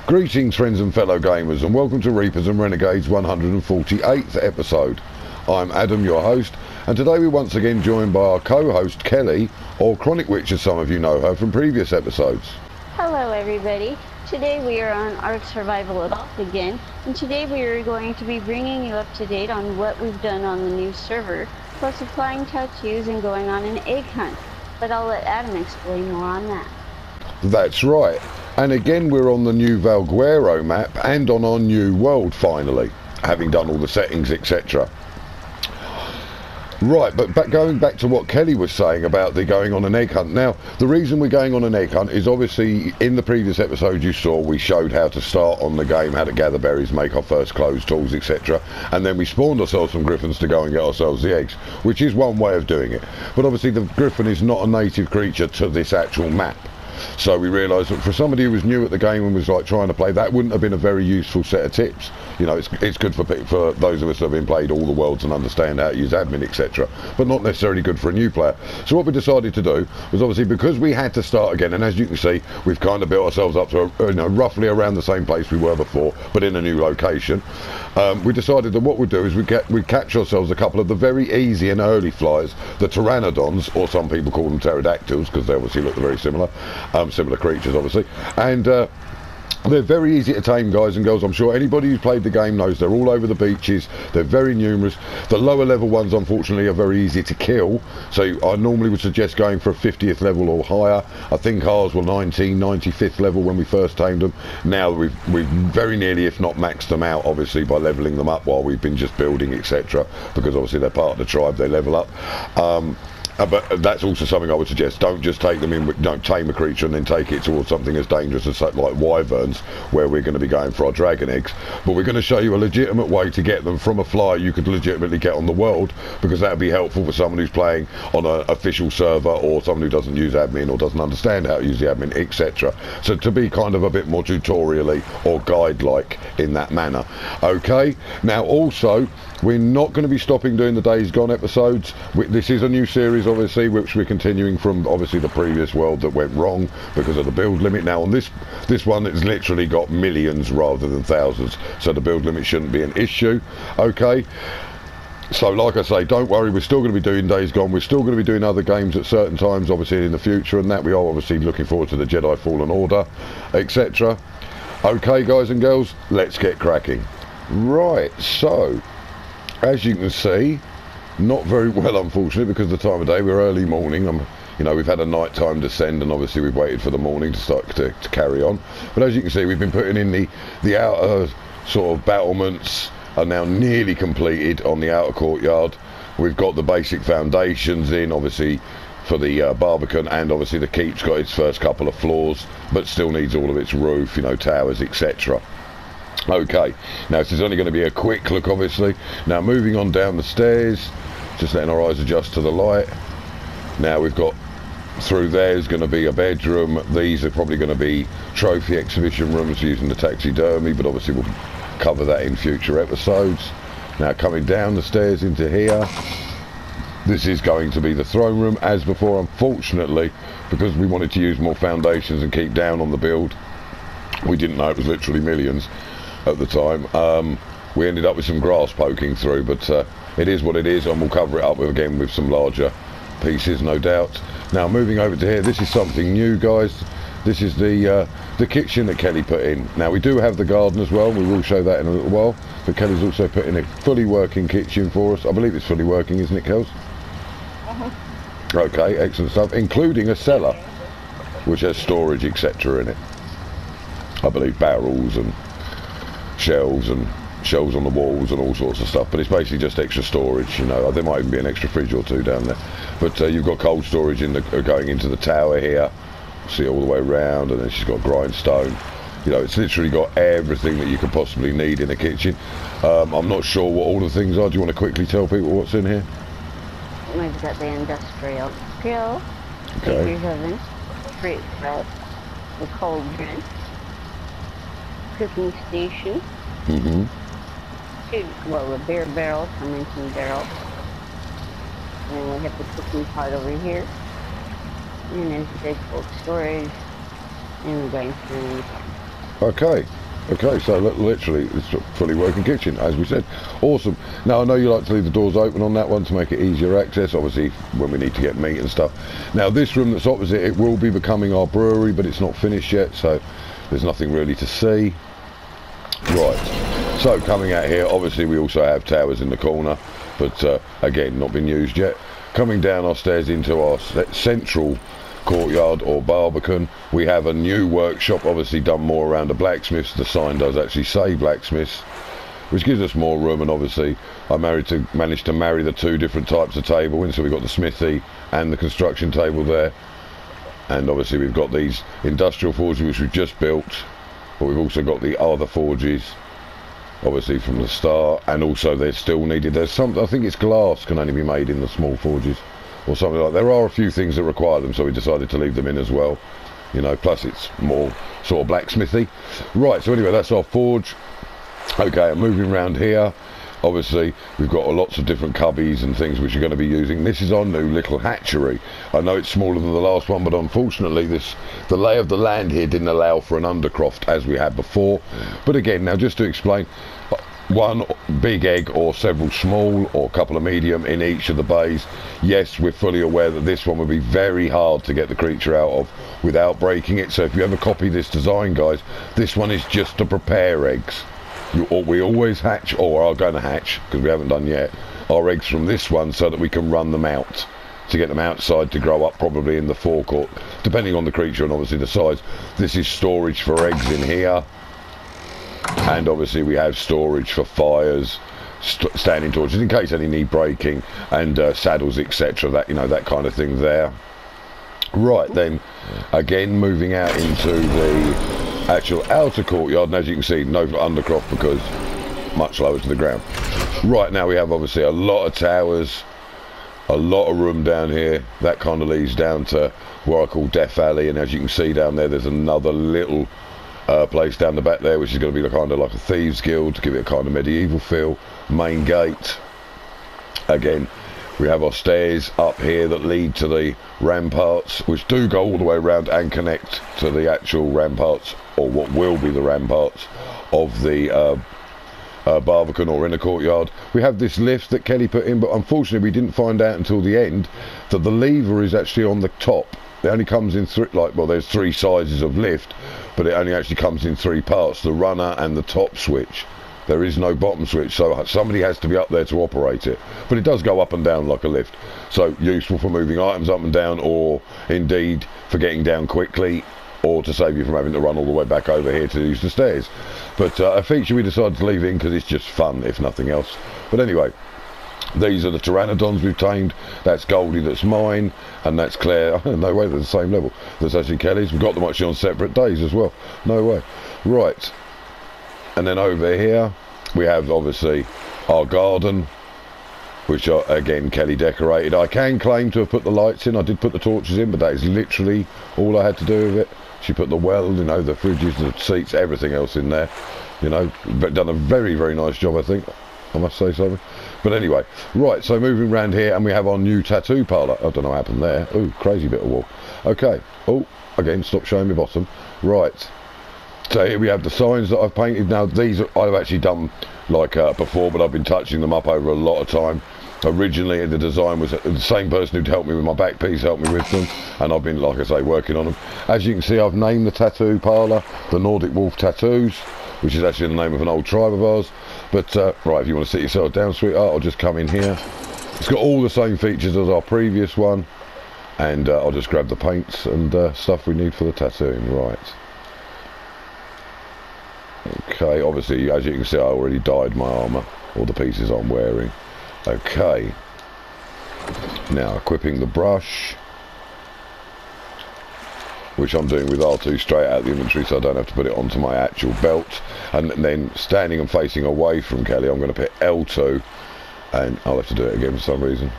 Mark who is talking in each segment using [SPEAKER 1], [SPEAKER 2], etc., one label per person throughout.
[SPEAKER 1] Greetings friends and fellow gamers, and welcome to Reapers and Renegades 148th episode. I'm Adam, your host, and today we're once again joined by our co-host Kelly, or Chronic Witch as some of you know her from previous episodes.
[SPEAKER 2] Hello everybody, today we are on Ark Survival again, and today we are going to be bringing you up to date on what we've done on the new server, plus applying tattoos and going on an egg hunt, but I'll let Adam explain more on that.
[SPEAKER 1] That's right. And again we're on the new Valguero map and on our new world finally, having done all the settings etc. Right, but going back to what Kelly was saying about the going on an egg hunt. Now, the reason we're going on an egg hunt is obviously in the previous episode you saw we showed how to start on the game, how to gather berries, make our first clothes, tools, etc. And then we spawned ourselves some griffins to go and get ourselves the eggs, which is one way of doing it. But obviously the griffin is not a native creature to this actual map. So we realised that for somebody who was new at the game and was like trying to play, that wouldn't have been a very useful set of tips. You know, it's good for those of us who have been played all the worlds and understand how to use admin, etc. But not necessarily good for a new player. So what we decided to do was, obviously, because we had to start again, and as you can see, we've kind of built ourselves up to roughly around the same place we were before, but in a new location. We decided that what we'd do is we'd catch ourselves a couple of the very easy and early flyers, the pteranodons, or some people call them pterodactyls because they obviously look very similar. Similar creatures obviously, and they're very easy to tame, guys and girls. I'm sure anybody who's played the game knows they're all over the beaches, they're very numerous. The lower level ones unfortunately are very easy to kill, so I normally would suggest going for a 50th level or higher. I think ours were 95th level when we first tamed them. Now we've very nearly, if not maxed them out, obviously, by leveling them up while we've been just building etc, because obviously they're part of the tribe, they level up. But that's also something I would suggest. Don't just take them in, don't tame a creature and then take it towards something as dangerous as like wyverns, where we're going to be going for our dragon eggs. But we're going to show you a legitimate way to get them from a flyer you could legitimately get on the world, because that would be helpful for someone who's playing on an official server, or someone who doesn't use admin or doesn't understand how to use the admin, etc. So to be kind of a bit more tutorially or guide-like in that manner. Okay, now also we're not going to be stopping doing the Days Gone episodes. This is a new series obviously, which we're continuing from obviously the previous world that went wrong because of the build limit. Now on this one, it's literally got millions rather than thousands, so the build limit shouldn't be an issue. Okay, so like I say, don't worry, we're still going to be doing Days Gone, we're still going to be doing other games at certain times obviously in the future, and that we are obviously looking forward to the Jedi Fallen Order, etc. Okay guys and girls, let's get cracking. Right, so as you can see, not very well unfortunately because of the time of day. We're early morning. We've had a nighttime descend, and obviously we've waited for the morning to start to carry on. But as you can see, we've been putting in the outer sort of battlements are now nearly completed on the outer courtyard. We've got the basic foundations in, obviously, for the Barbican, and obviously the keep's got its first couple of floors, but still needs all of its roof, towers, etc. Okay, now this is only going to be a quick look obviously. Now moving on down the stairs, just letting our eyes adjust to the light. Now we've got, through there is going to be a bedroom. These are probably going to be trophy exhibition rooms using the taxidermy, but obviously we'll cover that in future episodes. Now coming down the stairs into here, this is going to be the throne room as before. Unfortunately, because we wanted to use more foundations and keep down on the build, we didn't know it was literally millions at the time. We ended up with some grass poking through, but it is what it is, and we'll cover it up again with some larger pieces, no doubt. Now moving over to here, this is something new, guys. This is the kitchen that Kelly put in. Now we do have the garden as well, we will show that in a little while, but Kelly's also put in a fully working kitchen for us. I believe it's fully working, isn't it, Kels? Okay, excellent stuff, including a cellar which has storage etc in it. I believe barrels and shelves on the walls and all sorts of stuff, but it's basically just extra storage. There might even be an extra fridge or two down there, but you've got cold storage going into the tower here, see all the way around, and then she's got grindstone. It's literally got everything that you could possibly need in a kitchen. I'm not sure what all the things are. Do you want to quickly tell people what's in here?
[SPEAKER 2] We've got the industrial grill,
[SPEAKER 1] okay,
[SPEAKER 2] baker's oven, fruit press, the cauldron, cooking station, a beer barrel, fermenting barrel, and then we have the cooking pot over here, and there's the big cold storage, and we're going through
[SPEAKER 1] Okay. Okay, so literally it's a fully working kitchen, as we said. Awesome. Now, I know you like to leave the doors open on that one to make it easier access, obviously, when we need to get meat and stuff. Now, this room that's opposite, it will be becoming our brewery, but it's not finished yet, so there's nothing really to see. Right, so coming out here, obviously we also have towers in the corner, but again, not been used yet. Coming down our stairs into our central courtyard or barbican, we have a new workshop, obviously done more around the blacksmiths. The sign does actually say blacksmiths, which gives us more room, and obviously I managed to marry the two different types of table in, so we've got the smithy and the construction table there, and obviously we've got these industrial forges which we've just built, but we've also got the other forges obviously from the start, and also they're still needed. There's some, I think it's glass can only be made in the small forges or something like that. There are a few things that require them, so we decided to leave them in as well, you know, plus it's more sort of blacksmithy. Right, so anyway, that's our forge. Okay, I'm moving around here. Obviously we've got lots of different cubbies and things which we're going to be using. This is our new little hatchery. I know it's smaller than the last one, but unfortunately the lay of the land here didn't allow for an undercroft as we had before. But again, now just to explain, one big egg or several small or a couple of medium in each of the bays. Yes, we're fully aware that this one would be very hard to get the creature out of without breaking it, so if you ever copy this design, guys, this one is just to prepare eggs. We always hatch, or are going to hatch, because we haven't done yet, our eggs from this one so that we can run them out, to get them outside to grow up probably in the forecourt, depending on the creature and obviously the size. This is storage for eggs in here, and obviously we have storage for fires, standing torches in case any need breaking, and saddles, etc., that, you know, that kind of thing there. Right, then again moving out into the actual outer courtyard, and as you can see, no undercroft because much lower to the ground. Right, now we have obviously a lot of towers, a lot of room down here. That kind of leads down to what I call Death Alley, and as you can see down there, there's another little place down the back there which is going to be kind of like a thieves guild to give it a kind of medieval feel. Main gate. Again, we have our stairs up here that lead to the ramparts, which do go all the way around and connect to the actual ramparts, or what will be the ramparts of the barbican or inner courtyard. We have this lift that Kelly put in, but unfortunately we didn't find out until the end that the lever is actually on the top. It only comes in there's three sizes of lift, but it only actually comes in three parts: the runner and the top switch. There is no bottom switch, so somebody has to be up there to operate it. But it does go up and down like a lift, so useful for moving items up and down, or indeed for getting down quickly, or to save you from having to run all the way back over here to use the stairs. But a feature we decided to leave in because it's just fun, if nothing else. But anyway, these are the pteranodons we've tamed. That's Goldie, that's mine, and that's Claire. No way, they're the same level. That's actually Kelly's. We've got them actually on separate days as well. No way. Right. And then over here we have obviously our garden, which are again Kelly decorated. I can claim to have put the lights in. I did put the torches in, but that is literally all I had to do with it. She put the well, you know, the fridges, the seats, everything else in there, you know, but done a very, very nice job, I think, I must say something. But anyway, right, so moving around here, and we have our new tattoo parlour. I don't know what happened there. Ooh, crazy bit of wall. Okay. Oh, again, stop showing me bottom. Right. So here we have the signs that I've painted. Now these I've actually done like before, but I've been touching them up over a lot of time. Originally the design was the same person who'd helped me with my back piece, helped me with them, and I've been, like I say, working on them. As you can see, I've named the tattoo parlour the Nordic Wolf Tattoos, which is actually the name of an old tribe of ours. But right, if you want to sit yourself down, sweetheart, I'll just come in here. It's got all the same features as our previous one, and I'll just grab the paints and stuff we need for the tattooing. Right. Okay, obviously, as you can see, I already dyed my armour, all the pieces I'm wearing. Okay, now equipping the brush, which I'm doing with R2 straight out of the inventory, so I don't have to put it onto my actual belt. And then standing and facing away from Kelly, I'm going to put L2, and I'll have to do it again for some reason.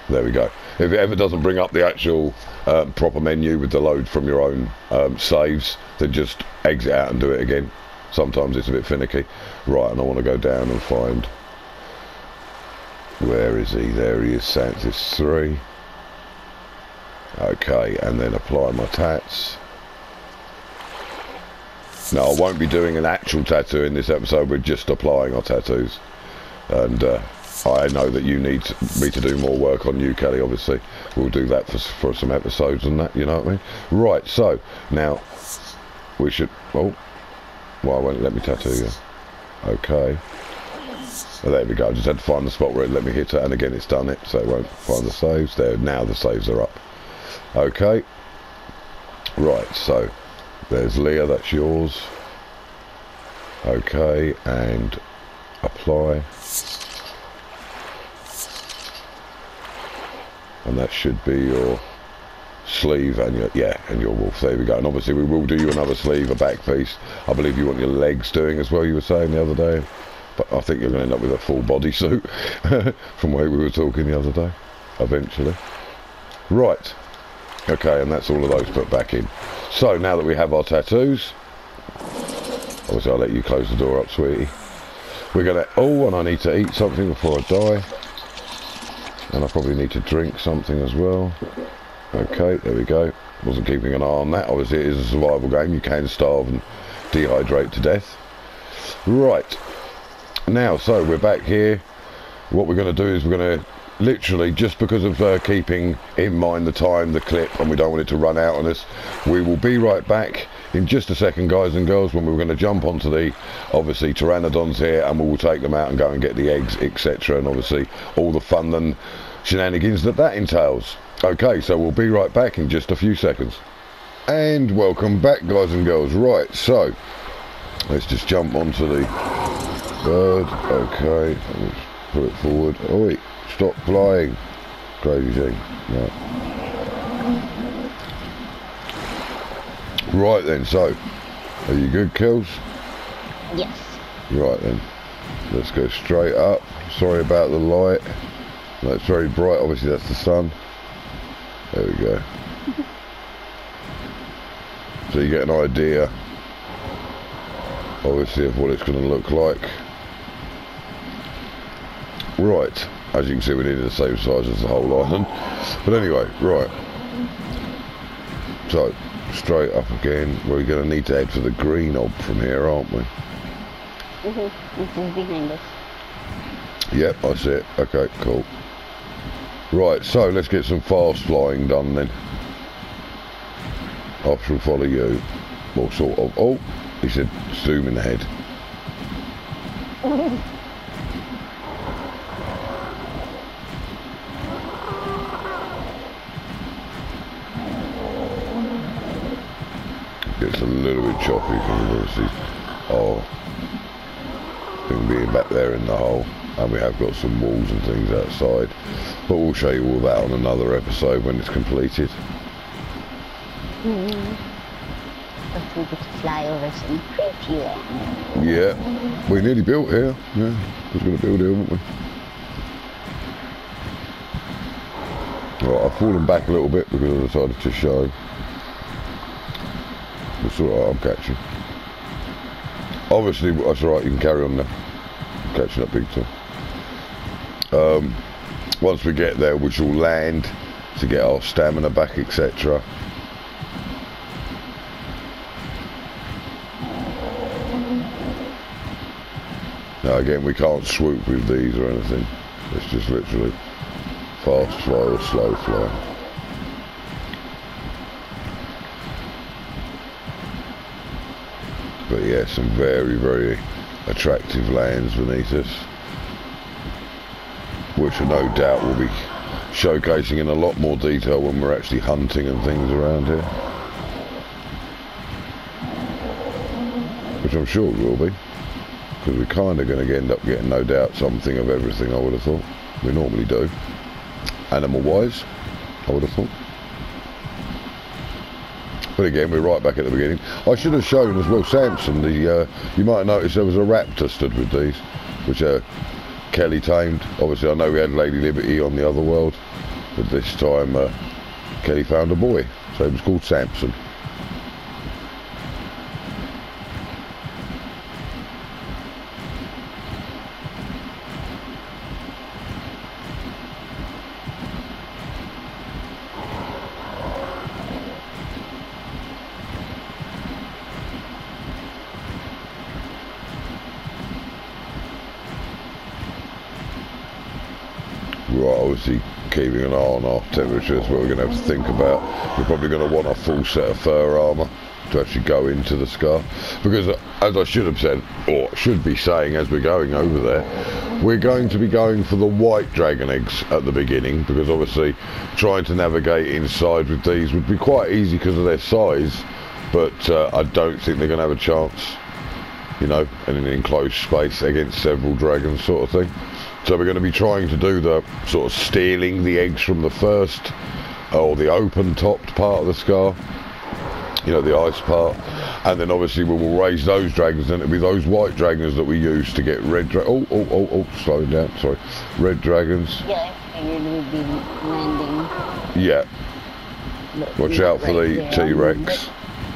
[SPEAKER 1] There we go. If it ever doesn't bring up the actual proper menu with the load from your own saves, then just exit out and do it again. Sometimes it's a bit finicky. Right, and I want to go down and find, where is he? There he is, Santis 3. Okay, and then apply my tats. No, I won't be doing an actual tattoo in this episode. We're just applying our tattoos. And I know that you need me to do more work on you, Kelly, obviously. We'll do that for some episodes and that, you know what I mean? Right, so, now, we should... Oh, well, it won't let me tattoo you. Okay. Oh, there we go. I just had to find the spot where it let me hit it, and again it's done it, so it won't find the saves. There, now the saves are up. Okay. Right, so... There's Leah, that's yours. Okay, and apply. And that should be your sleeve and your wolf. There we go. And obviously we will do you another sleeve, a back piece. I believe you want your legs doing as well, you were saying the other day. But I think you're going to end up with a full bodysuit from where we were talking the other day, eventually. Right. Okay, and that's all of those put back in. So, now that we have our tattoos, obviously I'll let you close the door up, sweetie. We're going to... Oh, and I need to eat something before I die. And I probably need to drink something as well. Okay, there we go. Wasn't keeping an eye on that. Obviously, it is a survival game. You can starve and dehydrate to death. Right. Now, so we're back here. What we're going to do is we're going to... Literally, just because of keeping in mind the time, the clip, and we don't want it to run out on us, we will be right back in just a second, guys and girls, when we're going to jump onto the, obviously, pteranodons here, and we will take them out and go and get the eggs, etc., and obviously all the fun and shenanigans that entails. Okay, so we'll be right back in just a few seconds. And welcome back, guys and girls. Right, so, let's just jump onto the bird. Okay, let's put it forward. Oh, wait. Stop flying. Crazy thing. Right then, so, are you good, Kels?
[SPEAKER 2] Yes.
[SPEAKER 1] Right then, let's go straight up. Sorry about the light. That's very bright, obviously that's the sun. There we go. So you get an idea, obviously, of what it's going to look like. Right. As you can see, we needed the same size as the whole island. But anyway, right. So, straight up again. We're going to need to head for the green ob from here, aren't we?
[SPEAKER 2] This is behind us.
[SPEAKER 1] Yep, I see it. Okay, cool. Right, so let's get some fast flying done then. I shall follow you. Well, sort of. Oh, he said zoom in ahead. It's a little bit choppy because obviously thing being back there in the hole, and we have got some walls and things outside, but we'll show you all that on another episode when it's completed.
[SPEAKER 2] But we get to fly over some pretty land.
[SPEAKER 1] Yeah, we nearly built here. Yeah, we was going to build here, weren't we? Right, I've fallen back a little bit because I decided to show. It's alright, I'm catching. Obviously, that's alright, you can carry on now. Catching up big time. Once we get there, we shall land to get our stamina back, etc. Now again, we can't swoop with these or anything. It's just literally fast fly or slow fly. But yeah, some very, very attractive lands beneath us, which I no doubt will be showcasing in a lot more detail when we're actually hunting and things around here. Which I'm sure we will be, because we're kind of going to end up getting, no doubt, something of everything, I would have thought. We normally do. Animal-wise, I would have thought. But again, we're right back at the beginning. I should have shown as well, Samson, you might have noticed there was a raptor stood with these, which Kelly tamed. Obviously, I know we had Lady Liberty on the other world, but this time Kelly found a boy, so it was called Samson. Right, obviously keeping an eye on our temperatures, what we're going to have to think about. We're probably going to want a full set of fur armour to actually go into the scar, because as I should have said, or should be saying as we're going over there, we're going to be going for the white dragon eggs at the beginning, because obviously trying to navigate inside with these would be quite easy because of their size, but I don't think they're going to have a chance, you know, in an enclosed space against several dragons sort of thing. So we're going to be trying to do the sort of stealing the eggs from the first, or the open topped part of the scar, you know, the ice part, and then obviously we will raise those dragons, and it'll be those white dragons that we use to get red slowing down, sorry, red dragons.
[SPEAKER 2] Yeah, I figured we'd be landing.
[SPEAKER 1] Yeah. Watch out for the T-Rex.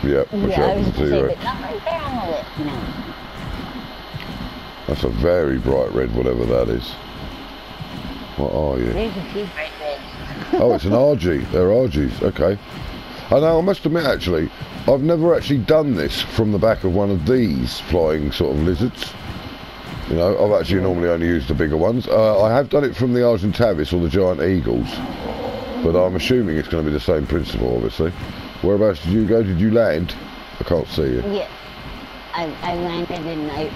[SPEAKER 1] Yeah, watch out for the T-Rex.
[SPEAKER 2] Not right there on the lip, no.
[SPEAKER 1] That's a very bright red, whatever that is. What are you?
[SPEAKER 2] There's a few bright reds.
[SPEAKER 1] Oh, it's an RG. They're RGs. Okay. I know, I must admit, actually, I've never actually done this from the back of one of these flying sort of lizards. You know, I've actually normally only used the bigger ones. I have done it from the Argentavis or the giant eagles, but I'm assuming it's going to be the same principle, obviously. Whereabouts did you go? Did you land? I can't see you.
[SPEAKER 2] Yeah. I landed and I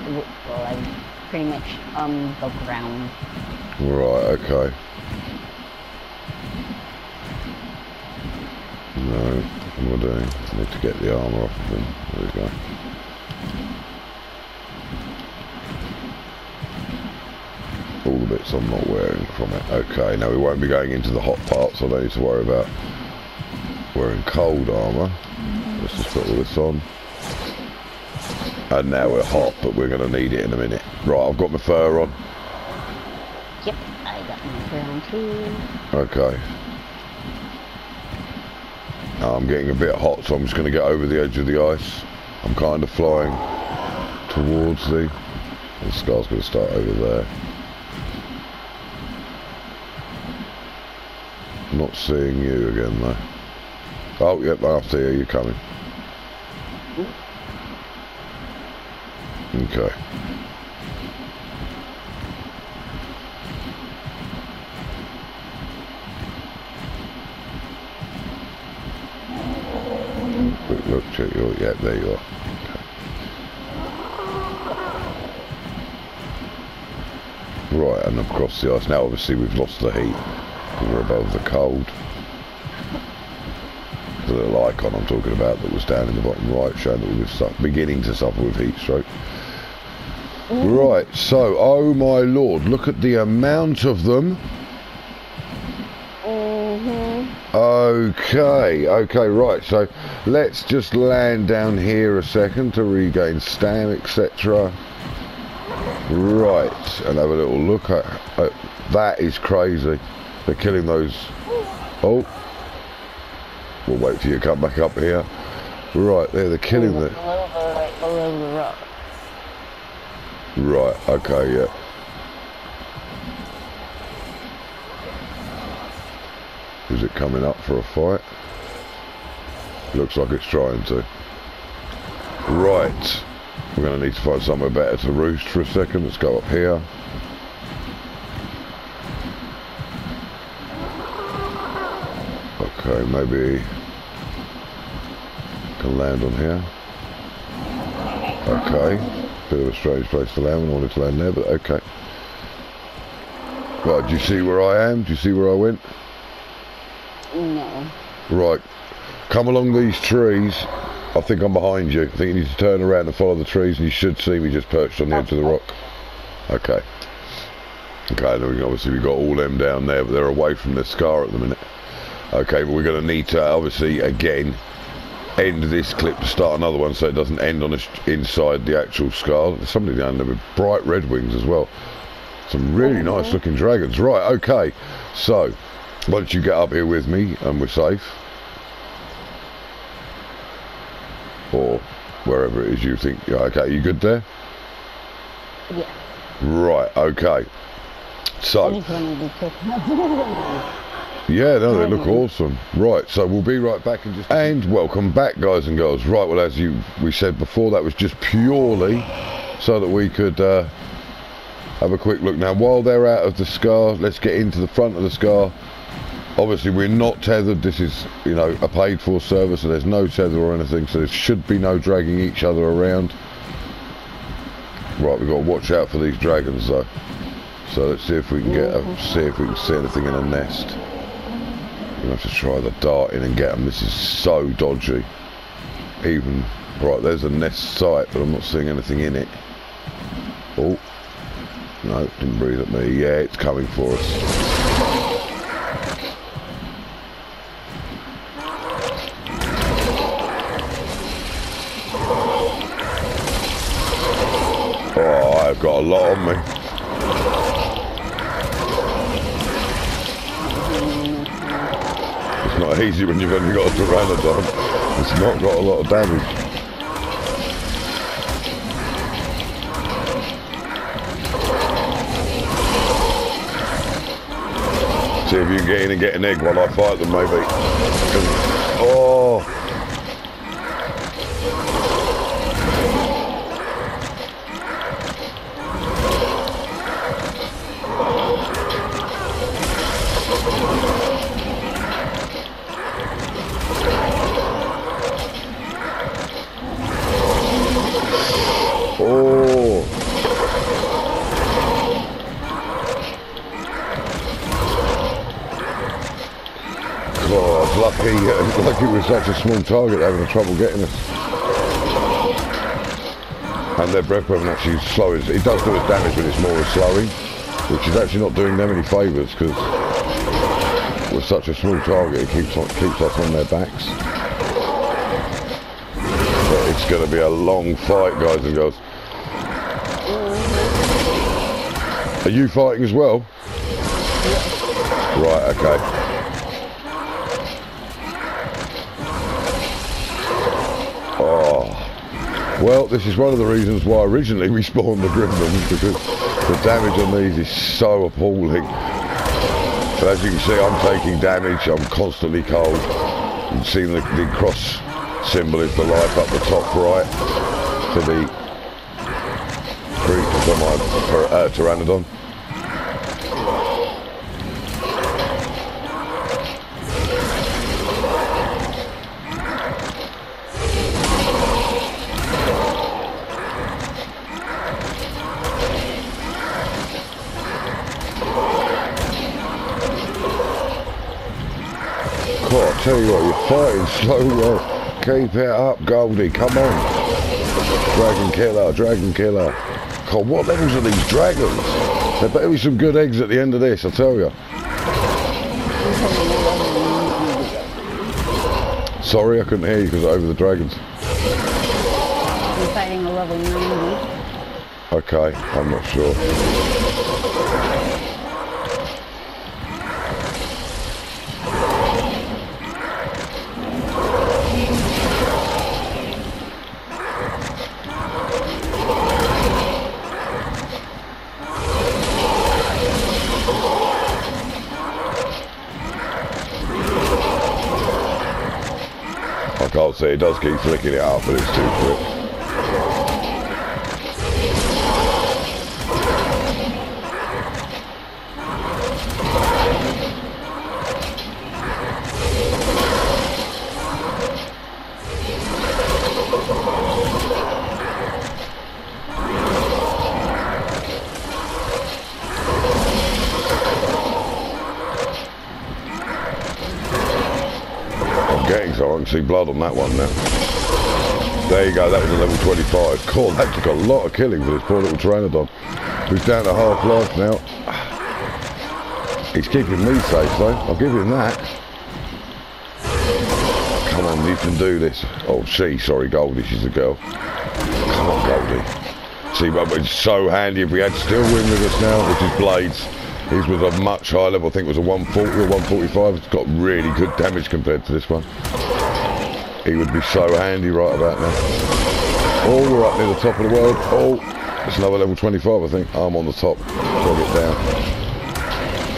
[SPEAKER 2] pretty much on the ground.
[SPEAKER 1] Right, okay. No, what am I doing? I need to get the armour off of them. There we go. All the bits I'm not wearing from it. Okay, now we won't be going into the hot parts, so I don't need to worry about wearing cold armour. Let's just put all this on. And now we're hot, but we're going to need it in a minute. Right, I've got my fur on.
[SPEAKER 2] Yep, I got my fur on too.
[SPEAKER 1] Okay. Now I'm getting a bit hot, so I'm just going to get over the edge of the ice. I'm kind of flying towards the scar's going to start over there. Not seeing you again though. Oh, yep, I see you. You're coming. Okay. Quick look, check your, yeah, there you are. Okay. Right, and across the ice. Now obviously we've lost the heat, because we're above the cold. The little icon I'm talking about that was down in the bottom right, showing that we were beginning to suffer with heat stroke. Right, so, oh my lord, look at the amount of them. Okay, right, so let's just land down here a second to regain stam, etc. Right, and have a little look at that. Is crazy. They're killing those. Oh, we'll wait till you come back up here. Right, there, they're killing the.
[SPEAKER 2] Right below the rock.
[SPEAKER 1] Right, okay, yeah. Is it coming up for a fight? Looks like it's trying to. Right. We're going to need to find somewhere better to roost for a second. Let's go up here. Okay, maybe can land on here. Okay. Bit of a strange place to land. I wanted to land there, but okay. Right, do you see where I am? Do you see where I went?
[SPEAKER 2] No.
[SPEAKER 1] Right. Come along these trees. I think I'm behind you. I think you need to turn around and follow the trees, and you should see me just perched on the edge of the rock. Okay. Okay, then obviously we've got all them down there, but they're away from the scar at the minute. Okay, but we're going to need to, obviously, again, end this clip to start another one so it doesn't end on us inside the actual scar. There's somebody down there with bright red wings as well. Some really nice looking dragons. Right, okay. So, why don't you get up here with me and we're safe? Or wherever it is you think. Yeah, okay, you good there?
[SPEAKER 2] Yeah.
[SPEAKER 1] Right, okay. So. Yeah, no, they look awesome. Right, so we'll be right back in just... And welcome back, guys and girls. Right, well, as we said before, that was just purely so that we could have a quick look now. While they're out of the scar, let's get into the front of the scar. Obviously we're not tethered, this is, you know, a paid for server, so there's no tether or anything, so there should be no dragging each other around. Right, we've got to watch out for these dragons though. So let's see if we can see anything in a nest. We'll have to try the dart in and get them. This is so dodgy. Even, right, there's a nest site, but I'm not seeing anything in it. Oh, no, didn't breathe at me. Yeah, it's coming for us. Oh, I've got a lot on me. It's not easy when you've only got a pteranodon. It's not got a lot of damage. See if you can get in and get an egg while I fight them, maybe. Oh! Oh! God, lucky it was such a small target, having trouble getting us. And their breath weapon actually slows. It does do its damage, but it's more a slowing, which is actually not doing them any favours, because with such a small target, it keeps us on their backs. But it's going to be a long fight, guys and girls. Are you fighting as well? Right, okay. Oh, well, this is one of the reasons why originally we spawned the Gremlins, because the damage on these is so appalling. But as you can see, I'm taking damage, I'm constantly cold. You can see the cross symbol is the life up the top right for the creatures on my pteranodon. Oh, I tell you what, you're fighting so well. Keep it up, Goldie, come on. Dragon killer, dragon killer. God, what levels are these dragons? There better be some good eggs at the end of this, I tell you. Sorry, I couldn't hear you because over the dragons.
[SPEAKER 2] We're fighting a level 90.
[SPEAKER 1] Okay, I'm not sure. I can't see, it does keep flicking it up, but it's too quick. So I can see blood on that one now. There you go, that was a level 25. God, that took a lot of killing for this poor little pteranodon, who's down to half life now. He's keeping me safe though, I'll give him that. Come on, you can do this. Oh, sorry, Goldie, she's a girl. Come on, Goldie. See, but it's so handy if we had Stillwind with us now, which is Blades. He's with a much higher level, I think it was a 140 or 145. It's got really good damage compared to this one. He would be so handy right about now. Oh, we're up near the top of the world. Oh, it's another level 25, I think. I'm on the top. Drag it down.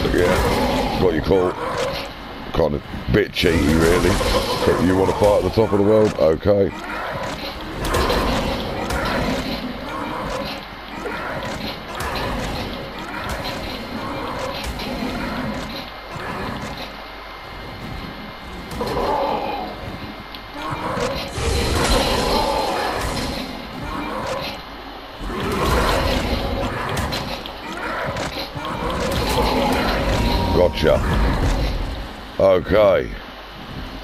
[SPEAKER 1] But yeah, what you call kind of bit cheaty, really. But you want to fight at the top of the world? Okay. gotcha. Okay.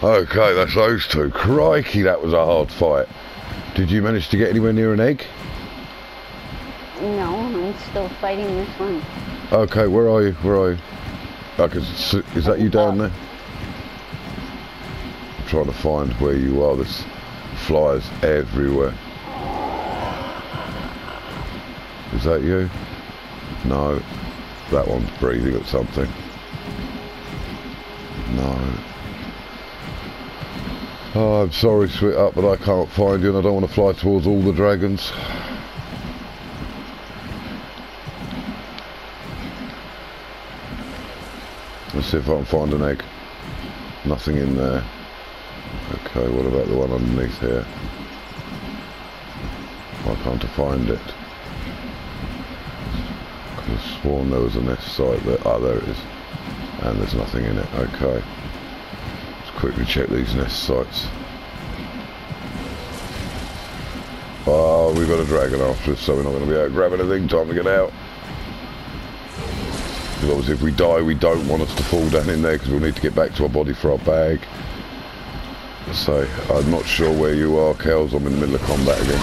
[SPEAKER 1] Okay, that's those two. Crikey, that was a hard fight. Did you manage to get anywhere near an egg?
[SPEAKER 2] No, I'm still fighting this one.
[SPEAKER 1] Okay, where are you? Where are you? Okay, is that you down there? I'm trying to find where you are. There's flies everywhere. Is that you? No. That one's breathing at something. No. Oh, I'm sorry, sweetheart, but I can't find you and I don't want to fly towards all the dragons. Let's see if I can find an egg. Nothing in there. Okay, what about the one underneath here? Why can't I find it? I could have sworn there was a nest site there. Ah, there it is. And there's nothing in it. Okay. Let's quickly check these nest sites. Oh, we've got a dragon after us, so we're not going to be able to grab anything. Time to get out. Because obviously if we die, we don't want us to fall down in there because we'll need to get back to our body for our bag. So, I'm not sure where you are, Kels. I'm in the middle of combat again.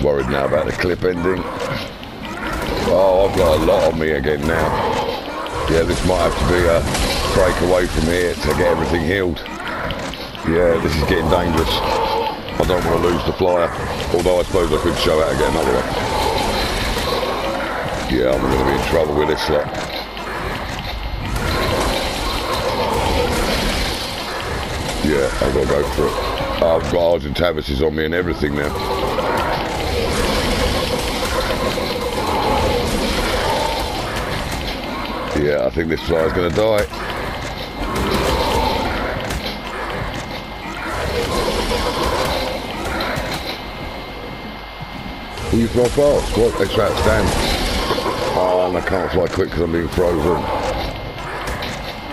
[SPEAKER 1] Worried now about the clip ending. Oh, I've got a lot on me again now. Yeah, this might have to be a break away from here to get everything healed. Yeah, this is getting dangerous. I don't want to lose the flyer. Although I suppose I could show out again another one. Yeah, I'm going to be in trouble with this lot. Yeah, I've got to go for it. I've got Argentavis on me and everything now. Yeah, I think this fly's going to die. Will you fly fast? What? Extra outstanding. Oh, and I can't fly quick because I'm being frozen.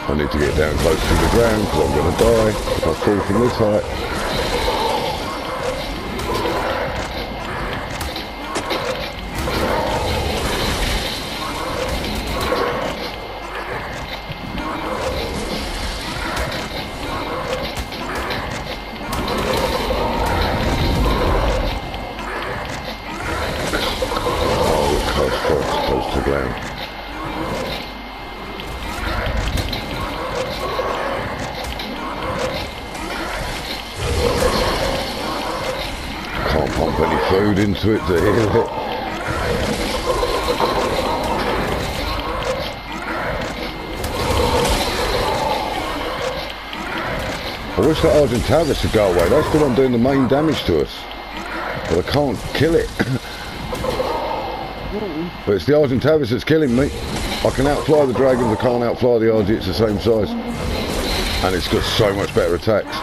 [SPEAKER 1] I need to get down close to the ground because I'm going to die if I fall from this height. Into it to heal it. I wish that Argentavis would go away. That's the one doing the main damage to us. But I can't kill it. But it's the Argentavis that's killing me. I can outfly the dragons, I can't outfly the Argy, it's the same size. And it's got so much better attacks.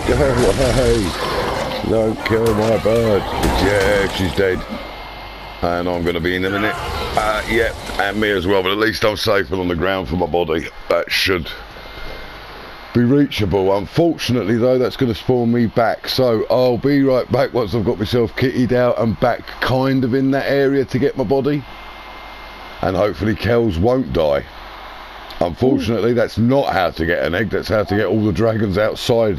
[SPEAKER 1] Go away! Don't kill my bird. Yeah, she's dead. And I'm going to be in a minute. Yeah, and me as well, but at least I'm safe and on the ground for my body. That should be reachable. Unfortunately though, that's going to spawn me back. So I'll be right back once I've got myself kitted out and back kind of in that area to get my body. And hopefully Kels won't die. Unfortunately, that's not how to get an egg. That's how to get all the dragons outside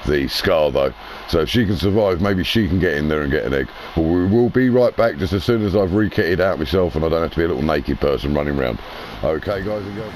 [SPEAKER 1] the scar though. So if she can survive, maybe she can get in there and get an egg. But we will be right back just as soon as I've re-kitted out myself and I don't have to be a little naked person running around. Okay, guys and girls.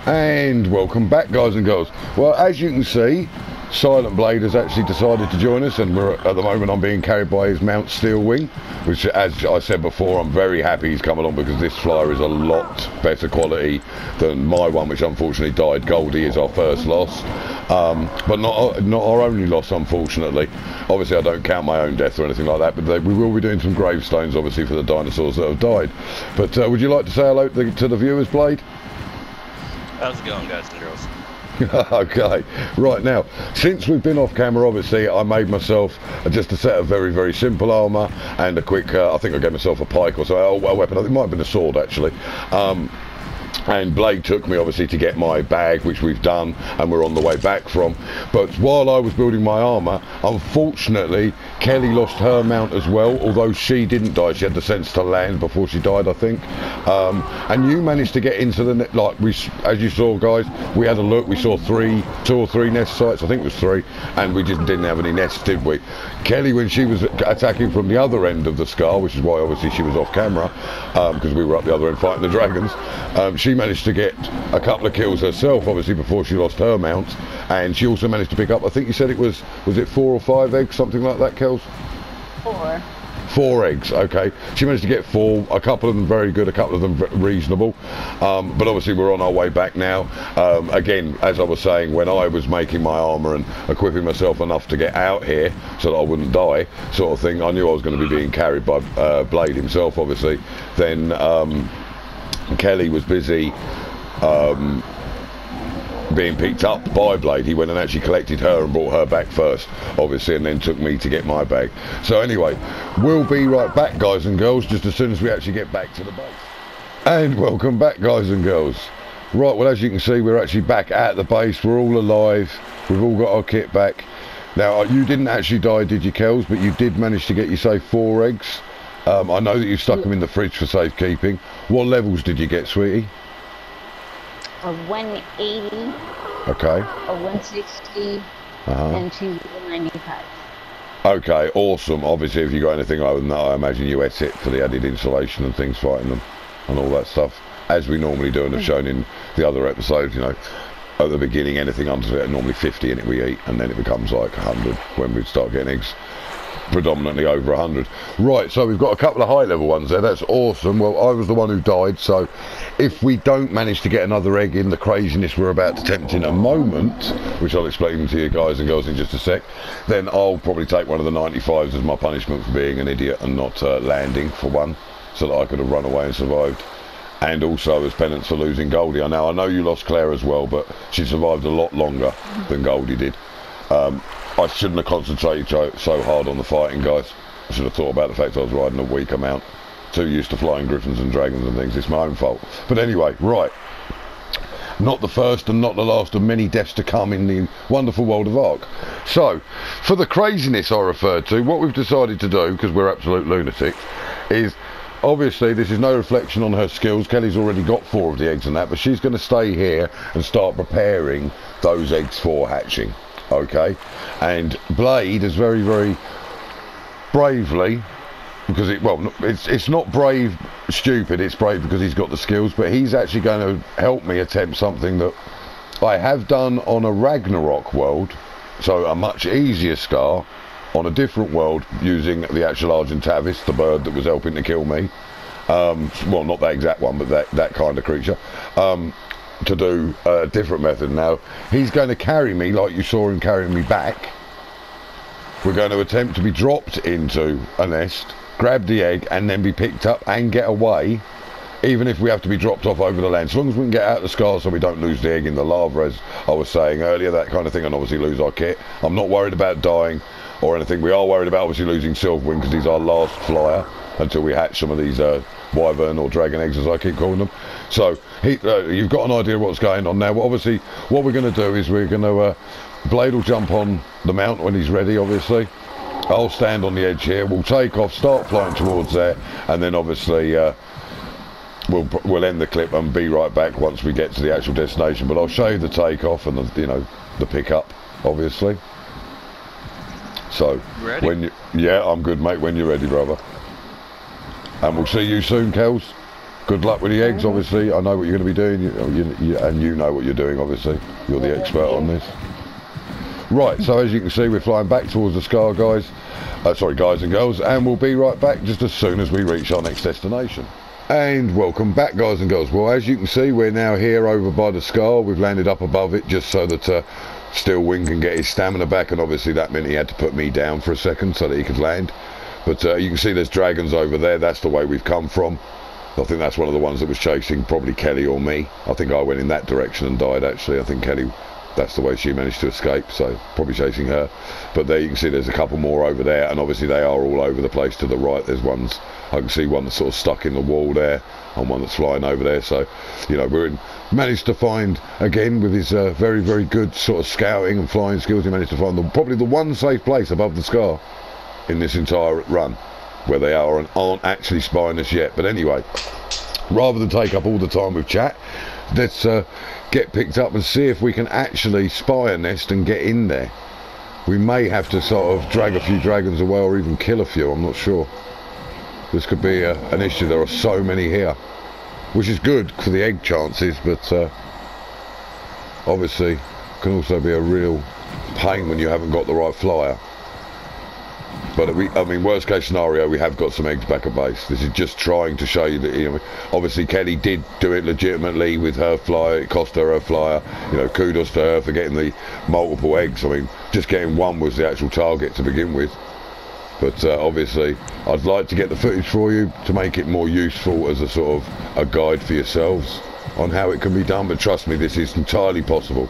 [SPEAKER 1] And welcome back, guys and girls. Well, as you can see, Silent Blade has actually decided to join us, and at the moment I'm being carried by his Mount Steel Wing, which, as I said before, I'm very happy he's come along because this flyer is a lot better quality than my one, which unfortunately died. Goldie is our first loss, but not our only loss, unfortunately. Obviously I don't count my own death or anything like that, but we will be doing some gravestones obviously for the dinosaurs that have died. But would you like to say hello to the viewers, Blade?
[SPEAKER 3] How's it going, guys and girls?
[SPEAKER 1] Okay, right now, since we've been off camera, obviously, I made myself just a set of very, very simple armour and a quick, I think I gave myself a pike or so, a weapon, it might have been a sword actually. And Blade took me obviously to get my bag, which we've done and we're on the way back from. But while I was building my armour, unfortunately Kelly lost her mount as well, although she didn't die. She had the sense to land before she died, I think. And you managed to get into the net, like we, as you saw guys, we had a look, we saw two or three nest sites, I think it was 3, and we just didn't have any nests, did we? Kelly, when she was attacking from the other end of the scar, which is why obviously she was off camera, because we were up the other end fighting the dragons, she managed to get a couple of kills herself, obviously, before she lost her mount, and she also managed to pick up, I think you said it was it 4 or 5 eggs, something like that, Kels?
[SPEAKER 2] 4.
[SPEAKER 1] 4 eggs, okay. She managed to get 4, a couple of them very good, a couple of them reasonable, but obviously we're on our way back now. Again, as I was saying, when I was making my armour and equipping myself enough to get out here so that I wouldn't die, sort of thing, I knew I was going to be being carried by Blade himself, obviously. Then Kelly was busy being picked up by Blade. He went and actually collected her and brought her back first, obviously, and then took me to get my bag. So anyway, we'll be right back, guys and girls, just as soon as we actually get back to the base. And welcome back, guys and girls. Right, well, as you can see, we're actually back at the base. We're all alive. We've all got our kit back. Now, you didn't actually die, did you, Kels? But you did manage to get, you say, 4 eggs. I know that you stuck them in the fridge for safekeeping. What levels did you get, sweetie?
[SPEAKER 2] A 180,
[SPEAKER 1] okay,
[SPEAKER 2] a 160, and 2 195.
[SPEAKER 1] Okay, awesome. Obviously, if you got anything other than that, I imagine you ate it for the added insulation and things, fighting them and all that stuff, as we normally do and have shown in the other episodes. You know, at the beginning, anything under it, normally 50 in it we eat, and then it becomes like 100 when we start getting eggs. Predominantly over 100. Right, so we've got a couple of high level ones there. That's awesome. Well, I was the one who died, so if we don't manage to get another egg in the craziness we're about to attempt in a moment, which I'll explain to you guys and girls in just a sec, then I'll probably take one of the 95s as my punishment for being an idiot and not landing, for one, so that I could have run away and survived. And also as penance for losing Goldie. Now, I know you lost Claire as well, but she survived a lot longer than Goldie did. I shouldn't have concentrated so hard on the fighting, guys. I should have thought about the fact I was riding a weak amount. Too used to flying griffins and dragons and things. It's my own fault. But anyway, right. Not the first and not the last of many deaths to come in the wonderful world of Ark. So, for the craziness I referred to, what we've decided to do, because we're absolute lunatics, is obviously this is no reflection on her skills. Kelly's already got 4 of the eggs and that, but she's going to stay here and start preparing those eggs for hatching. Okay, and Blade is very, very bravely, because it's not brave stupid, it's brave because he's got the skills, but he's actually going to help me attempt something that I have done on a Ragnarok world, so a much easier scar on a different world using the actual Argentavis, the bird that was helping to kill me. Well, not that exact one, but that kind of creature. To do a different method. Now he's going to carry me like you saw him carrying me back. We're going to attempt to be dropped into a nest, grab the egg, and then be picked up and get away, even if we have to be dropped off over the land, as long as we can get out of the scar so we don't lose the egg in the lava, as I was saying earlier, that kind of thing, and obviously lose our kit. I'm not worried about dying or anything. We are worried about obviously losing Silverwing, because he's our last flyer until we hatch some of these Wyvern or dragon eggs, as I keep calling them. So you've got an idea of what's going on now. But obviously what we're going to do is we're going to Blade will jump on the mount when he's ready, obviously. I'll stand on the edge here, we'll take off, start flying towards there, and then obviously we'll end the clip and be right back once we get to the actual destination. But I'll show you the takeoff and the pickup, obviously. So
[SPEAKER 3] ready?
[SPEAKER 1] Yeah, I'm good, mate, when you're ready, brother. And we'll see you soon, Kels. Good luck with the eggs, obviously. I know what you're going to be doing, and you know what you're doing, obviously. You're the expert on this. Right, so as you can see, we're flying back towards the scar, guys. Sorry, guys and girls, and we'll be right back just as soon as we reach our next destination. And welcome back, guys and girls. Well, as you can see, we're now here over by the scar. We've landed up above it just so that Steelwing can get his stamina back, and obviously that meant he had to put me down for a second so that he could land. But you can see there's dragons over there. That's the way we've come from. I think that's one of the ones that was chasing probably Kelly or me. I think I went in that direction and died, actually. I think Kelly that's the way she managed to escape, so probably chasing her. But there you can see there's a couple more over there, and obviously they are all over the place to the right. There's ones, I can see one that's sort of stuck in the wall there, and one that's flying over there. So, you know, managed to find, again, with his very, very good sort of scouting and flying skills, he managed to find probably the one safe place above the scar in this entire run, where they are and aren't actually spying us yet. But anyway, rather than take up all the time with chat, let's get picked up and see if we can actually spy a nest and get in there. We may have to sort of drag a few dragons away, or even kill a few, I'm not sure. This could be an issue. There are so many here, which is good for the egg chances, but obviously can also be a real pain when you haven't got the right flyer. But I mean, worst case scenario, we have got some eggs back at base. This is just trying to show you that, you know, obviously Kelly did do it legitimately with her flyer. It cost her flyer. You know, kudos to her for getting the multiple eggs. I mean, just getting one was the actual target to begin with. But obviously, I'd like to get the footage for you to make it more useful as a sort of a guide for yourselves on how it can be done. But trust me, this is entirely possible.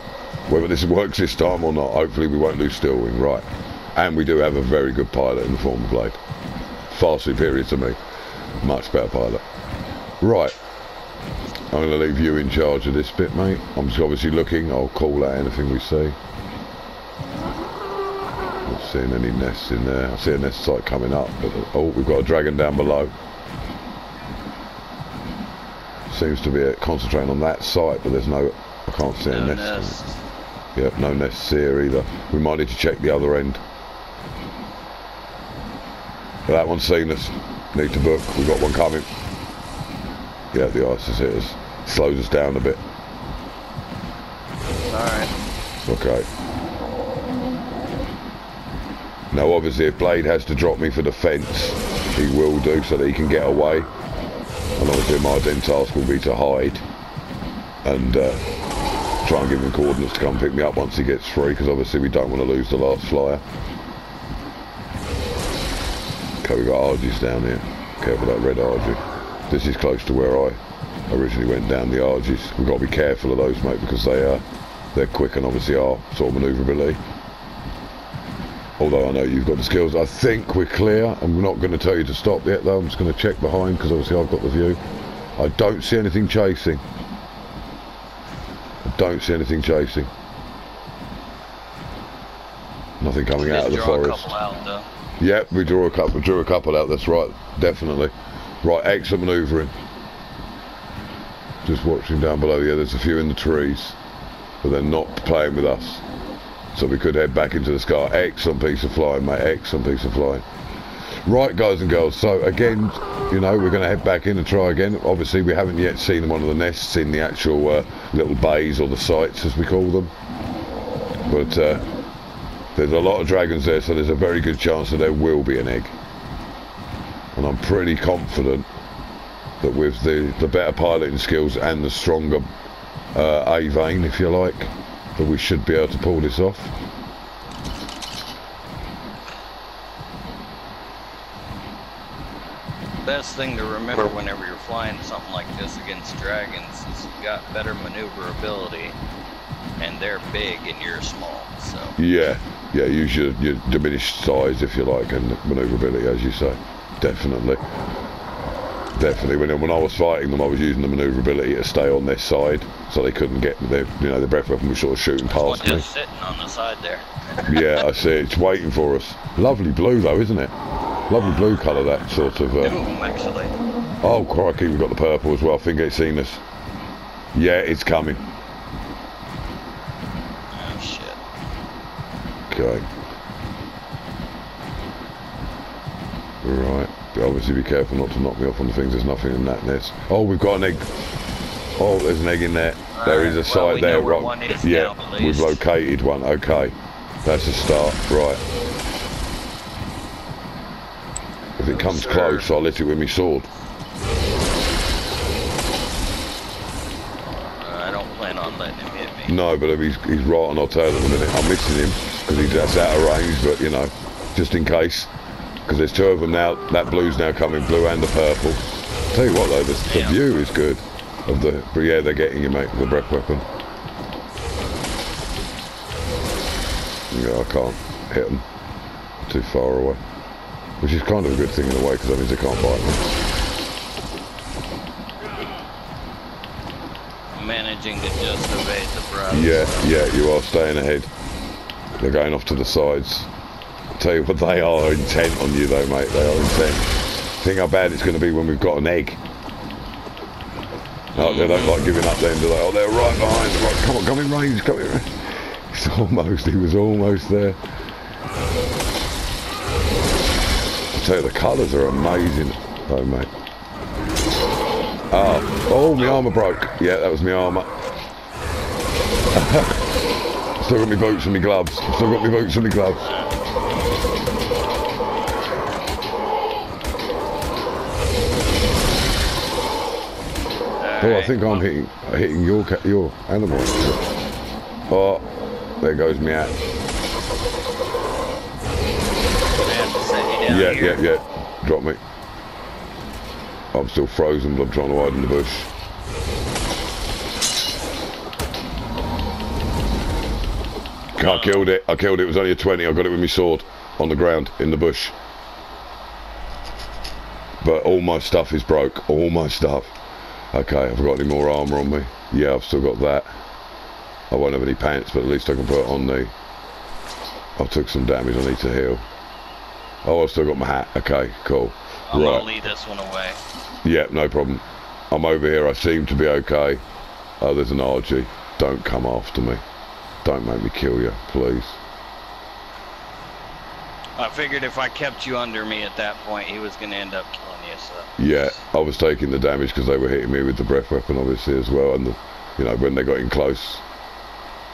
[SPEAKER 1] Whether this works this time or not, hopefully we won't lose Stillwing. Right. And we do have a very good pilot in the form of Blade. Far superior to me. Much better pilot. Right. I'm going to leave you in charge of this bit, mate. I'm just obviously looking. I'll call out anything we see. Not seeing any nests in there. I see a nest site coming up. But, oh, we've got a dragon down below. Seems to be concentrating on that site, but there's no... I can't see a nest. Yep, no nests here either. We might need to check the other end. But that one's seen us. Need to book. We've got one coming. Yeah, the ice has hit us. Slows us down a bit.
[SPEAKER 3] Alright.
[SPEAKER 1] Okay. Now obviously if Blade has to drop me for defence, he will do so that he can get away. And obviously my then task will be to hide. And try and give him coordinates to come pick me up once he gets free, because obviously we don't want to lose the last flyer. Okay, we've got Argies down here. Careful that red Argie. This is close to where I originally went down the Argies. We've got to be careful of those, mate, because they're quick and obviously are sort of manoeuvrability. Although I know you've got the skills. I think we're clear. I'm not going to tell you to stop yet, though. I'm just going to check behind, because obviously I've got the view. I don't see anything chasing. Don't see anything chasing. Nothing coming out of the forest. Yep, we drew a couple out, that's right, definitely. Right, excellent manoeuvring. Just watching down below, yeah, there's a few in the trees, but they're not playing with us. So we could head back into the sky. Excellent piece of flying, mate, excellent piece of flying. Right, guys and girls, so again, you know, we're going to head back in and try again. Obviously, we haven't yet seen one of the nests in the actual little bays, or the sites, as we call them. But there's a lot of dragons there, so there's a very good chance that there will be an egg. And I'm pretty confident that with the better piloting skills and the stronger A-vein, if you like, that we should be able to pull this off.
[SPEAKER 3] Best thing to remember whenever you're flying something like this against dragons is you've got better maneuverability, and they're big and you're small, so...
[SPEAKER 1] Yeah, use your diminished size, if you like, and maneuverability, as you say. Definitely. When I was fighting them, I was using the maneuverability to stay on their side, so they couldn't get their, you know, the breath weapon was sort of shooting past me.
[SPEAKER 3] Just sitting on the side there.
[SPEAKER 1] Yeah, I see it. It's waiting for us. Lovely blue, though, isn't it? Lovely blue colour, that sort of...
[SPEAKER 3] actually.
[SPEAKER 1] Oh, crikey, we've got the purple as well. I think it's seen us. Yeah, it's coming.
[SPEAKER 3] Oh, shit.
[SPEAKER 1] Okay. Right. Obviously be careful not to knock me off on the things. There's nothing in that nest. Oh, we've got an egg. Oh, there's an egg in there. Right. There is a site there. Right.
[SPEAKER 3] One is
[SPEAKER 1] yeah,
[SPEAKER 3] now,
[SPEAKER 1] we've located one. Okay. That's a start. Right. If it comes close, I'll hit it with my sword.
[SPEAKER 3] I don't plan on letting him hit me.
[SPEAKER 1] No, but he's right on our tail at the minute. I'm missing him because he's that's out of range, but you know, just in case. Because there's two of them now. That blue's now coming, blue and the purple. Tell you what though, the view is good. But yeah, they're getting you, mate, with the breath weapon. Yeah, I can't hit them too far away. Which is kind of a good thing in a way, because that means they can't bite me.
[SPEAKER 3] I'm managing to just evade the browse.
[SPEAKER 1] Yeah, you are staying ahead. They're going off to the sides. I'll tell you what, they are intent on you though, mate. They are intent. Think how bad it's going to be when we've got an egg. No, they don't like giving up then, do they? Oh, they're right behind. Right, come on, come in range, come in range. He was almost there. I tell you, the colours are amazing, though, mate. Oh, my armour broke. Yeah, that was my armour. Still got my boots and my gloves. Still got my boots and my gloves. Oh, I think I'm hitting your animal. Oh, there goes me out. Yeah. Drop me. I'm still frozen, but I'm trying to hide in the bush. I killed it. It was only a 20. I got it with my sword on the ground in the bush. But all my stuff is broke. All my stuff. Okay, have I got any more armour on me? Yeah, I've still got that. I won't have any pants, but at least I can put it on the... I took some damage, I need to heal. Oh, I've still got my hat. Okay, cool.
[SPEAKER 3] I'm gonna leave this one away.
[SPEAKER 1] Yeah, no problem. I'm over here, I seem to be okay. Oh, there's an RG. Don't come after me. Don't make me kill you, please.
[SPEAKER 3] I figured if I kept you under me at that point, he was gonna end up killing you, so...
[SPEAKER 1] Yeah, I was taking the damage because they were hitting me with the breath weapon, obviously, as well. And, you know, when they got in close,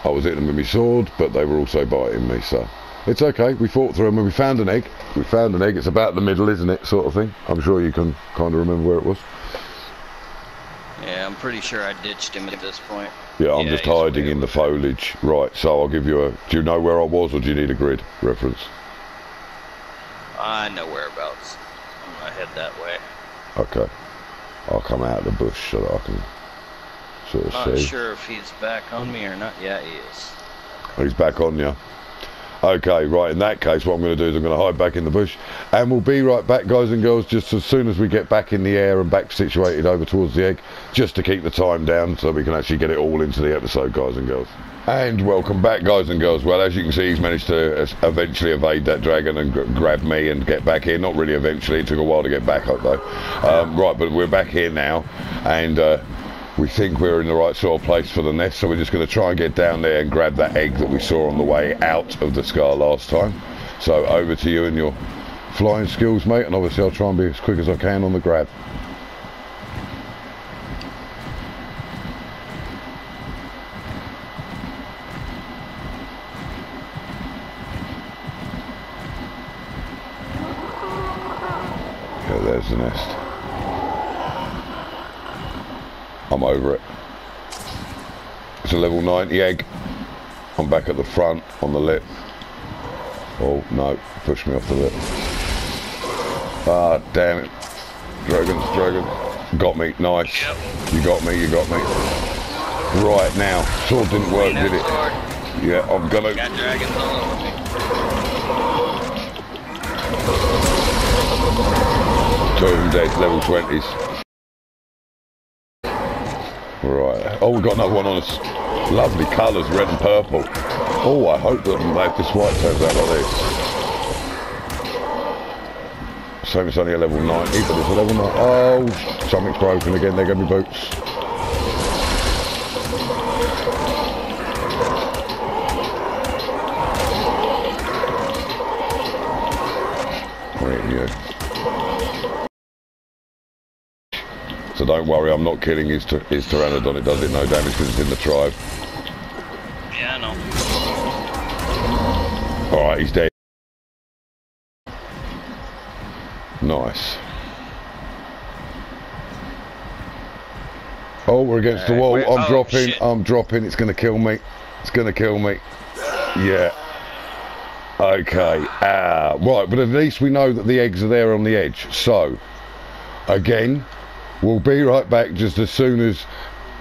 [SPEAKER 1] I was hitting them with my sword, but they were also biting me, so... It's okay, we fought through them and we found an egg. It's about the middle, isn't it, sort of thing. I'm sure you can kind of remember where it was.
[SPEAKER 3] Yeah, I'm pretty sure I ditched him at this point.
[SPEAKER 1] Yeah, I'm just hiding in the foliage. Right, so I'll give you a... Do you know where I was, or do you need a grid reference?
[SPEAKER 3] I know whereabouts. I'm gonna head that way.
[SPEAKER 1] Okay. I'll come out of the bush so that I can sort of see.
[SPEAKER 3] Not sure if he's back on me or not. Yeah, he is.
[SPEAKER 1] He's back on you. Okay, right, in that case, what I'm going to do is I'm going to hide back in the bush, and we'll be right back, guys and girls, just as soon as we get back in the air and back situated over towards the egg, just to keep the time down so we can actually get it all into the episode, guys and girls. And welcome back, guys and girls. Well, as you can see, he's managed to eventually evade that dragon and grab me and get back here. Not really eventually, it took a while to get back up though. Right, but we're back here now, and we think we're in the right sort of place for the nest, so we're just going to try and get down there and grab that egg that we saw on the way out of the scar last time. So over to you and your flying skills, mate, and obviously I'll try and be as quick as I can on the grab. Yeah, there's the nest. I'm over it. It's a level 90 egg. I'm back at the front on the lip. Oh no, pushed me off the lip. Ah, damn it. Dragons. Got me, nice.
[SPEAKER 3] Yep.
[SPEAKER 1] You got me. Right now, sword didn't work, did it? Yeah, I'm gonna...
[SPEAKER 3] Got dragons all over me.
[SPEAKER 1] 2 of them dead, level 20s. Right. Oh, we've got another one on us. Lovely colours, red and purple. Oh, I hope that this white turns out like this. Same, it's only a level 90, but it's a level 90. Oh, something's broken again. There go my boots. Where are you? So don't worry, I'm not killing his pteranodon. It does it no damage because it's in the tribe.
[SPEAKER 3] Yeah, I know.
[SPEAKER 1] Alright, he's dead. Nice. Oh, we're against the wall. I'm dropping.
[SPEAKER 3] Shit.
[SPEAKER 1] I'm dropping. It's going to kill me. Yeah. Okay. Right, but at least we know that the eggs are there on the edge. So, again... We'll be right back just as soon as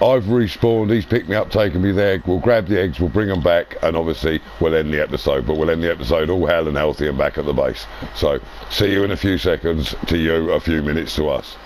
[SPEAKER 1] I've respawned, he's picked me up, taken me there, we'll grab the eggs, we'll bring them back, and obviously we'll end the episode, but we'll end the episode all hale and healthy and back at the base. So, see you in a few seconds, to you, a few minutes to us.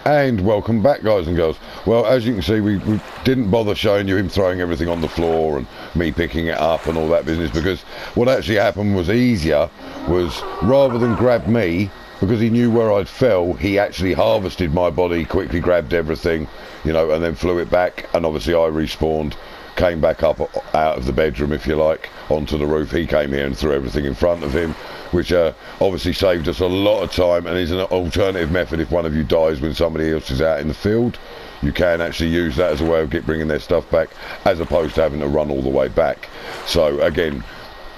[SPEAKER 1] And welcome back, guys and girls. Well, as you can see, we didn't bother showing you him throwing everything on the floor and me picking it up and all that business, because what actually happened was easier, was rather than grab me, because he knew where I'd fell, he actually harvested my body, quickly grabbed everything, you know, and then flew it back, and obviously I respawned, came back up out of the bedroom, if you like, onto the roof. He came here and threw everything in front of him, which obviously saved us a lot of time, and is an alternative method if one of you dies when somebody else is out in the field. You can actually use that as a way of bringing their stuff back, as opposed to having to run all the way back. So again,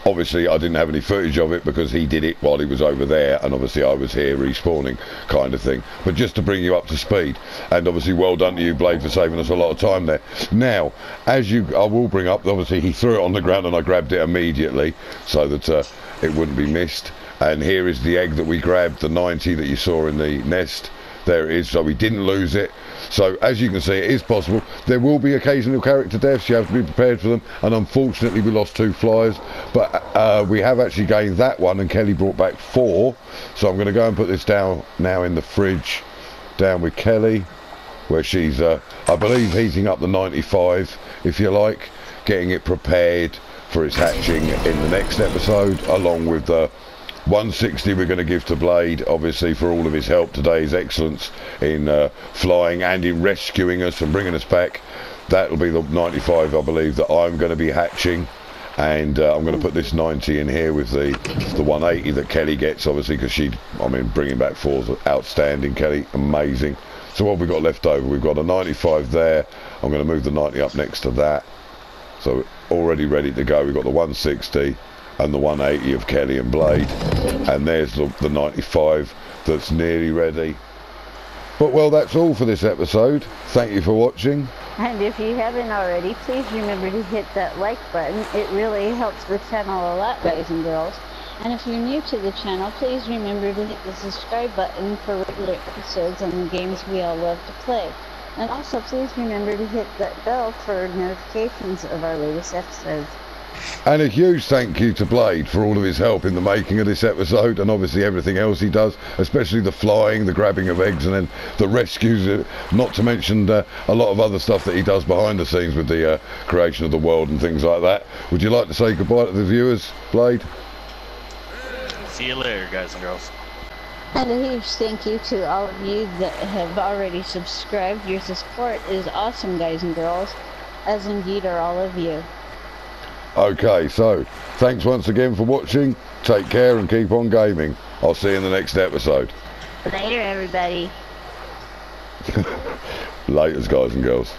[SPEAKER 1] obviously I didn't have any footage of it because he did it while he was over there, and obviously I was here respawning, kind of thing. But just to bring you up to speed, and obviously well done to you, Blade, for saving us a lot of time there. Now, I will bring up, obviously he threw it on the ground and I grabbed it immediately so that it wouldn't be missed. And here is the egg that we grabbed, the 90 that you saw in the nest. There it is, so we didn't lose it. So as you can see, it is possible. There will be occasional character deaths, you have to be prepared for them, and unfortunately we lost 2 flyers, but we have actually gained that one, and Kelly brought back 4. So I'm going to go and put this down now in the fridge, down with Kelly, where she's I believe heating up the 95, if you like, getting it prepared for its hatching in the next episode, along with the 160 we're going to give to Blade, obviously, for all of his help today, his excellence in flying and in rescuing us and bringing us back. That'll be the 95, I believe, that I'm going to be hatching, and I'm going to put this 90 in here with the 180 that Kelly gets, obviously, because bringing back 4's outstanding, Kelly, amazing. So what have we got left over? We've got a 95 there. I'm going to move the 90 up next to that, so already ready to go. We've got the 160 and the 180 of Kelly and Blade, and there's the 95 that's nearly ready. But well, that's all for this episode. Thank you for watching,
[SPEAKER 2] And if you haven't already, please remember to hit that like button. It really helps the channel a lot, guys and girls. And if you're new to the channel, please remember to hit the subscribe button for regular episodes on the games we all love to play. And also please remember to hit that bell for notifications of our latest episodes.
[SPEAKER 1] and a huge thank you to Blade for all of his help in the making of this episode, and obviously everything else he does, especially the flying, the grabbing of eggs, and then the rescues, not to mention a lot of other stuff that he does behind the scenes with the creation of the world and things like that. Would you like to say goodbye to the viewers, Blade?
[SPEAKER 3] See you later, guys and girls.
[SPEAKER 2] And a huge thank you to all of you that have already subscribed. Your support is awesome, guys and girls, as indeed are all of you.
[SPEAKER 1] Okay, so thanks once again for watching. Take care and keep on gaming. I'll see you in the next episode.
[SPEAKER 2] Later, everybody.
[SPEAKER 1] Laters, guys and girls.